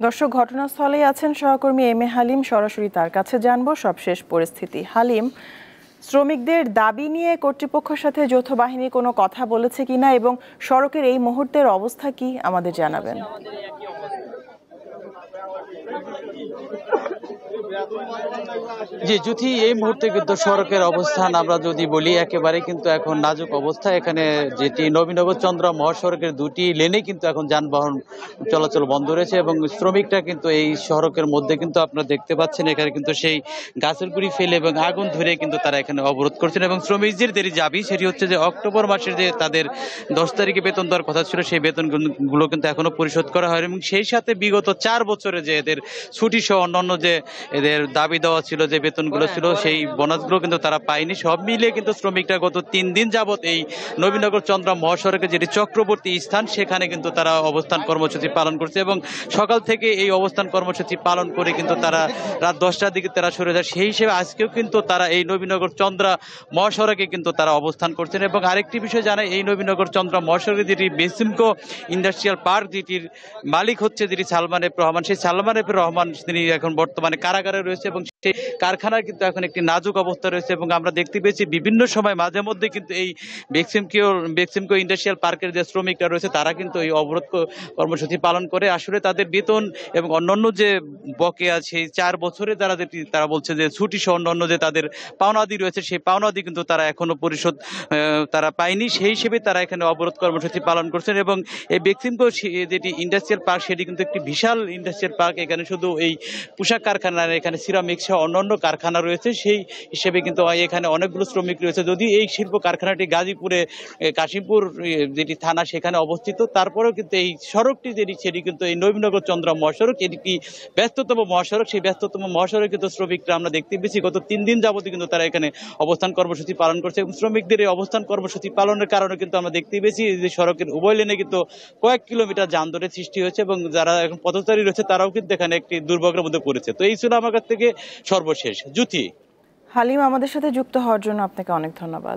দর্শক, ঘটনাস্থলেই আছেন সহকর্মী এম এ হালিম। সরাসরি তার কাছে জানবো সবশেষ পরিস্থিতি। হালিম, শ্রমিকদের দাবি নিয়ে কর্তৃপক্ষের সাথে যৌথ বাহিনী কোনো কথা বলেছে কিনা এবং সড়কের এই মুহূর্তের অবস্থা কি আমাদের জানাবেন। জি জ্যোতি, এই মুহূর্তে কিন্তু সড়কের অবস্থান আমরা যদি বলি একেবারে কিন্তু এখন নাজুক অবস্থা। এখানে যেটি নবীনগর চন্দ্রা মহাসড়কের দুটি লেনে কিন্তু এখন যানবাহন চলাচল বন্ধ রয়েছে এবং শ্রমিকরা কিন্তু এই সড়কের মধ্যে কিন্তু আপনারা দেখতে পাচ্ছেন এখানে কিন্তু সেই গাছের গুঁড়ি ফেলে এবং আগুন ধরে কিন্তু তারা এখানে অবরোধ করছেন এবং শ্রমিকদের দাবি সেটি হচ্ছে যে অক্টোবর মাসের যে তাদের 10 তারিখে বেতন দেওয়ার কথা ছিল সেই বেতনগুলো কিন্তু এখনো পরিশোধ করা হয় এবং সেই সাথে বিগত 4 বছরে যে এদের ছুটি সহ অন্যান্য যে এদের দাবি দেওয়া ছিল, যে বেতনগুলো ছিল, সেই বোনাসগুলো কিন্তু তারা পায়নি। সব মিলিয়ে কিন্তু শ্রমিকরা গত 3 দিন যাবত এই নবীনগর চন্দ্রা মহাসড়কে যেটি চক্রবর্তী স্থান সেখানে কিন্তু তারা অবস্থান কর্মসূচি পালন করছে এবং সকাল থেকে এই অবস্থান কর্মসূচি পালন করে কিন্তু তারা রাত 10টার দিকে তারা সরে যায়। সেই হিসেবে আজকেও কিন্তু তারা এই নবীনগর চন্দ্রা মহাসড়কে কিন্তু তারা অবস্থান করছেন এবং আরেকটি বিষয় জানাই, এই নবীনগর চন্দ্রা মহাসড়কে যেটি বেসিমকো ইন্ডাস্ট্রিয়াল পার্ক, যেটির মালিক হচ্ছে যেটি সালমান এফ রহমান, সেই সালমান এফ রহমান তিনি এখন বর্তমানে কারাগারে রয়েছে এবং সেই কারখানার কিন্তু এখন একটি নাজুক অবস্থা রয়েছে এবং আমরা দেখতে পেয়েছি বিভিন্ন সময় মাঝে মধ্যে কিন্তু এই বেক্সিমকো ইন্ডাস্ট্রিয়াল পার্কের যে শ্রমিকরা রয়েছে তারা কিন্তু এই অবরোধ কর্মসূচি পালন করে। আসলে তাদের বেতন এবং অন্যান্য যে বকেয়া আছে 4 বছরে তারা বলছে যে ছুটি সহ অন্যান্য যে তাদের পাওনাদি রয়েছে সেই পাওনাদি কিন্তু তারা এখনো পরিশোধ তারা পায়নি। সেই হিসেবে তারা এখানে অবরোধ কর্মসূচি পালন করছেন এবং এই বেক্সিমকো যেটি ইন্ডাস্ট্রিয়াল পার্ক সেটি কিন্তু একটি বিশাল ইন্ডাস্ট্রিয়াল পার্ক। এখানে শুধু এই পোশাক কারখানা, এখানে সিরামিক সহ অন্যান্য কারখানা রয়েছে। সেই হিসেবে কিন্তু এখানে অনেকগুলো শ্রমিক রয়েছে। যদি এই শিল্প কারখানাটি গাজীপুরে কাশিমপুর যেটি থানা সেখানে অবস্থিত, তারপরেও কিন্তু এই সড়কটি সেটি কিন্তু এই নবীনগর চন্দ্রা মহাসড়ক, এটি কি ব্যস্ততম মহাসড়ক। সেই ব্যস্ততম মহাসড়কে কিন্তু শ্রমিকরা আমরা দেখতে পেয়েছি গত 3 দিন যাবতই কিন্তু তারা এখানে অবস্থান কর্মসূচি পালন করছে এবং শ্রমিকদের এই অবস্থান কর্মসূচি পালনের কারণে কিন্তু আমরা দেখতে পেয়েছি যে সড়কের উভয় লেনে কিন্তু কয়েক কিলোমিটার যানজটের সৃষ্টি হয়েছে এবং যারা এখন পথচারী রয়েছে তারাও কিন্তু এখানে একটি দুর্ভোগের মধ্যে পড়েছে। তো এই ছিল আমার কাছ থেকে সর্বশেষ। জ্যোতি। হালিম, আমাদের সাথে যুক্ত হওয়ার জন্য আপনাকে অনেক ধন্যবাদ।